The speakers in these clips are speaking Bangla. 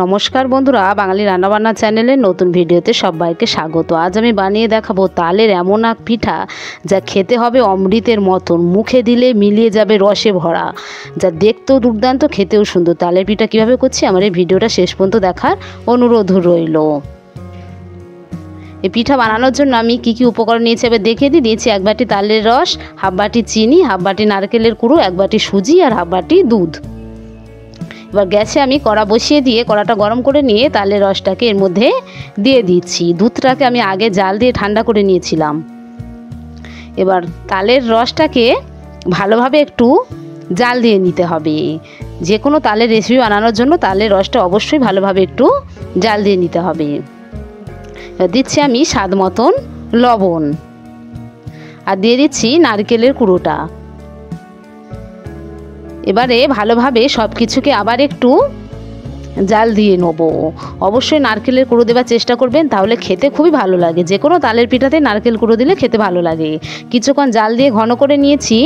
নমস্কার বন্ধুরা, বাঙালি রান্নাবান্না চ্যানেলের নতুন ভিডিওতে সবাইকে স্বাগত। আজ আমি বানিয়ে দেখাবো তালের এমন এক পিঠা যা খেতে হবে অমৃতের মতন, মুখে দিলে মিলিয়ে যাবে রসে ভরা, যা দেখতেও দুর্দান্ত, খেতেও সুন্দর। তালের পিঠা কিভাবে করছি আমার এই ভিডিওটা শেষ পর্যন্ত দেখার অনুরোধ রইল। এই পিঠা বানানোর জন্য আমি কি উপকরণ নিয়েছি এবার দেখিয়ে দিয়েছি। 1 বাটি তালের রস, হাফ বাটি চিনি, হাফ বাটি নারকেলের কুড়ো, 1 বাটি সুজি আর হাফ বাটি দুধ। এবার গ্যাসে আমি কড়া বসিয়ে দিয়ে কড়াটা গরম করে নিয়ে তালের রসটাকে এর মধ্যে দিয়ে দিচ্ছি। দুধটাকে আমি আগে জাল দিয়ে ঠান্ডা করে নিয়েছিলাম। এবার তালের রসটাকে ভালোভাবে একটু জাল দিয়ে নিতে হবে। যে কোনো তালের রেসিপি বানানোর জন্য তালের রসটা অবশ্যই ভালোভাবে একটু জাল দিয়ে নিতে হবে। এবার দিচ্ছি আমি স্বাদ মতন লবণ আর দিয়ে দিচ্ছি নারকেলের কুড়োটা। এবারে ভালোভাবে সব কিছুকে আবার একটু জাল দিয়ে নেব। অবশ্যই নারকেলের কুড়ো দেওয়ার চেষ্টা করবেন, তাহলে খেতে খুবই ভালো লাগে। যে কোনো তালের পিঠাতে নারকেল কুড়ো দিলে খেতে ভালো লাগে। কিছুক্ষণ জাল দিয়ে ঘন করে নিয়েছি।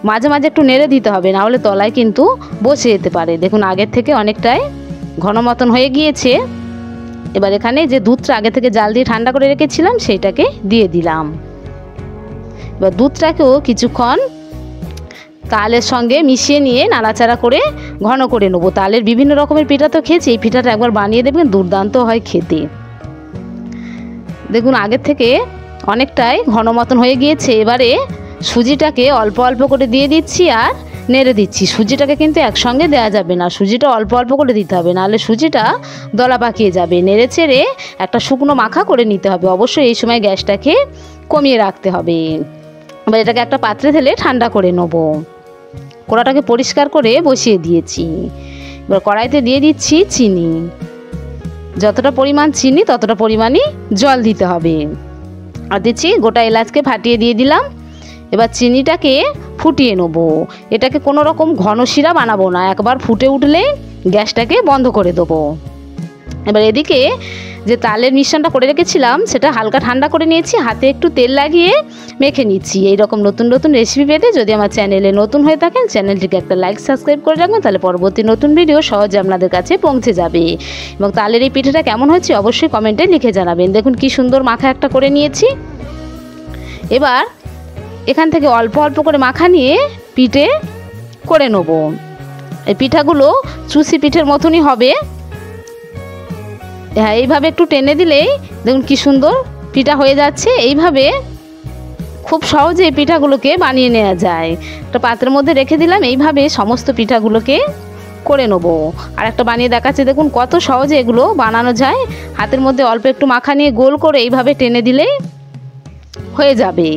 মাঝে মাঝে একটু নেড়ে দিতে হবে, না হলে তলায় কিন্তু বসে যেতে পারে। দেখুন আগের থেকে অনেকটাই ঘন মতন হয়ে গিয়েছে। এবার এখানে যে দুধটা আগে থেকে জাল দিয়ে ঠান্ডা করে রেখেছিলাম সেইটাকে দিয়ে দিলাম। এবার দুধটাকেও কিছুক্ষণ তালের সঙ্গে মিশিয়ে নিয়ে নাড়াচাড়া করে ঘন করে নেবো। তালের বিভিন্ন রকমের পিঠা তো খেয়েছি, এই পিঠাটা একবার বানিয়ে দেখবেন, দুর্দান্ত হয় খেতে। দেখুন আগের থেকে অনেকটাই ঘন মতন হয়ে গিয়েছে। এবারে সুজিটাকে অল্প অল্প করে দিয়ে দিচ্ছি আর নেড়ে দিচ্ছি। সুজিটাকে কিন্তু একসঙ্গে দেওয়া যাবে না, সুজিটা অল্প অল্প করে দিতে হবে, নাহলে সুজিটা দলা পাকিয়ে যাবে। নেড়ে চেড়ে একটা শুকনো মাখা করে নিতে হবে। অবশ্যই এই সময় গ্যাসটাকে কমিয়ে রাখতে হবে। এবার এটাকে একটা পাত্রে ঢেলে ঠান্ডা করে নেবো। কড়াটাকে পরিষ্কার করে বসিয়ে দিয়েছি। এবার কড়াইতে দিয়ে দিচ্ছি চিনি। যতটা পরিমাণ চিনি ততটা পরিমাণই জল দিতে হবে। আর দিচ্ছি গোটা এলাচকে ফাটিয়ে দিয়ে দিলাম। এবার চিনিটাকে ফুটিয়ে নেবো। এটাকে কোনো রকম ঘন শিরা বানাবো না, একবার ফুটে উঠলে গ্যাসটাকে বন্ধ করে দেবো। এবার এদিকে যে তালের মিশ্রণটা করে রেখেছিলাম সেটা হালকা ঠান্ডা করে নিয়েছি, হাতে একটু তেল লাগিয়ে মেখে নিচ্ছি। এই রকম নতুন নতুন রেসিপি পেতে যদি আমার চ্যানেলে নতুন হয়ে থাকেন চ্যানেলটিকে একটা লাইক সাবস্ক্রাইব করে রাখবেন, তাহলে পরবর্তী নতুন ভিডিও সহজে আপনাদের কাছে পৌঁছে যাবে। এবং তালের এই পিঠাটা কেমন হয়েছে অবশ্যই কমেন্টে লিখে জানাবেন। দেখুন কি সুন্দর মাখা একটা করে নিয়েছি। এবার এখান থেকে অল্প অল্প করে মাখা নিয়ে পিঠে করে নেব। এই পিঠাগুলো চুষি পিঠের মতনই হবে। হ্যাঁ, এইভাবে একটু টেনে দিলেই দেখুন কি সুন্দর পিঠা হয়ে যাচ্ছে। এইভাবে খুব সহজে এই পিঠাগুলোকে বানিয়ে নেওয়া যায়। একটা পাত্রের মধ্যে রেখে দিলাম। এইভাবে সমস্ত পিঠাগুলোকে করে নেব। আর একটা বানিয়ে দেখাচ্ছি, দেখুন কত সহজে এগুলো বানানো যায়। হাতের মধ্যে অল্প একটু মাখা নিয়ে গোল করে এইভাবে টেনে দিলেই হয়ে যাবে।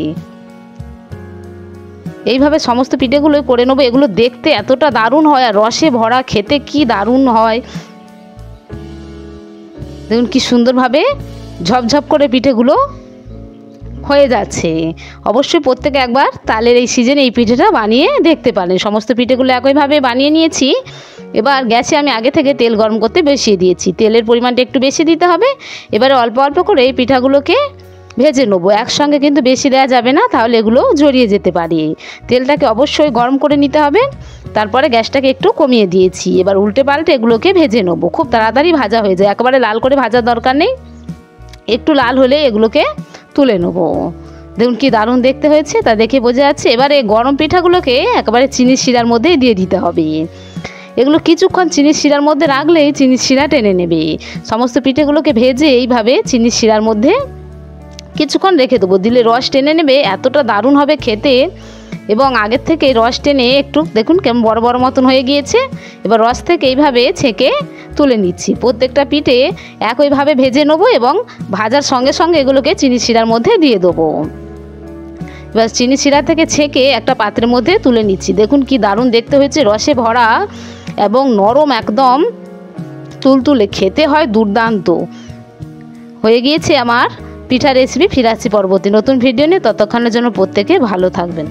এইভাবে সমস্ত পিঠেগুলোই করে নেবো। এগুলো দেখতে এতটা দারুণ হয় আর রসে ভরা, খেতে কি দারুণ হয়। দেখুন কি সুন্দরভাবে ঝপঝপ করে পিঠেগুলো হয়ে যাচ্ছে। অবশ্যই প্রত্যেকে একবার তালের এই সিজনে এই পিঠেটা বানিয়ে দেখতে পারেন। সমস্ত পিঠেগুলো একইভাবে বানিয়ে নিয়েছি। এবার গ্যাসে আমি আগে থেকে তেল গরম করতে বসিয়ে দিয়েছি। তেলের পরিমাণটা একটু বেশি দিতে হবে। এবারে অল্প অল্প করে এই পিঠাগুলোকে ভেজে নেবো। একসঙ্গে কিন্তু বেশি দেওয়া যাবে না, তাহলে এগুলো জড়িয়ে যেতে পারে। তেলটাকে অবশ্যই গরম করে নিতে হবে। তারপরে গ্যাসটাকে একটু কমিয়ে দিয়েছি। এবার উল্টে পাল্টে এগুলোকে ভেজে নেবো। খুব তাড়াতাড়ি ভাজা হয়ে যায়, একেবারে লাল করে ভাজার দরকার নেই। একটু লাল হলে এগুলোকে তুলে নেবো। দেখুন কি দারুণ দেখতে হয়েছে, তা দেখে বোঝা যাচ্ছে। এবারে গরম পিঠাগুলোকে একেবারে চিনির শিরার মধ্যেই দিয়ে দিতে হবে। এগুলো কিছুক্ষণ চিনির শিরার মধ্যে রাখলেই চিনির শিরা টেনে নেবে। সমস্ত পিঠেগুলোকে ভেজে এইভাবে চিনির শিরার মধ্যে কিছুক্ষণ রেখে দেবো, দিলে রস টেনে নেবে। এতটা দারুণ হবে খেতে। এবং আগের থেকে রস টেনে একটু দেখুন কেমন বড় বড় মতন হয়ে গিয়েছে। এবার রস থেকে এইভাবে ছেঁকে তুলে নিচ্ছি। প্রত্যেকটা পিঠে একইভাবে ভেজে নেবো এবং ভাজার সঙ্গে সঙ্গে এগুলোকে চিনি শিরার মধ্যে দিয়ে দেবো। এবার চিনি শিরা থেকে ছেঁকে একটা পাত্রের মধ্যে তুলে নিচ্ছি। দেখুন কি দারুণ দেখতে হয়েছে, রসে ভরা এবং নরম, একদম তুলতুলে, খেতে হয় দুর্দান্ত। হয়ে গিয়েছে আমার পিঠা রেসিপি। ফিরে আসছি পরবর্তী নতুন ভিডিও নিয়ে। ততক্ষণের জন্য প্রত্যেকে ভালো থাকবেন।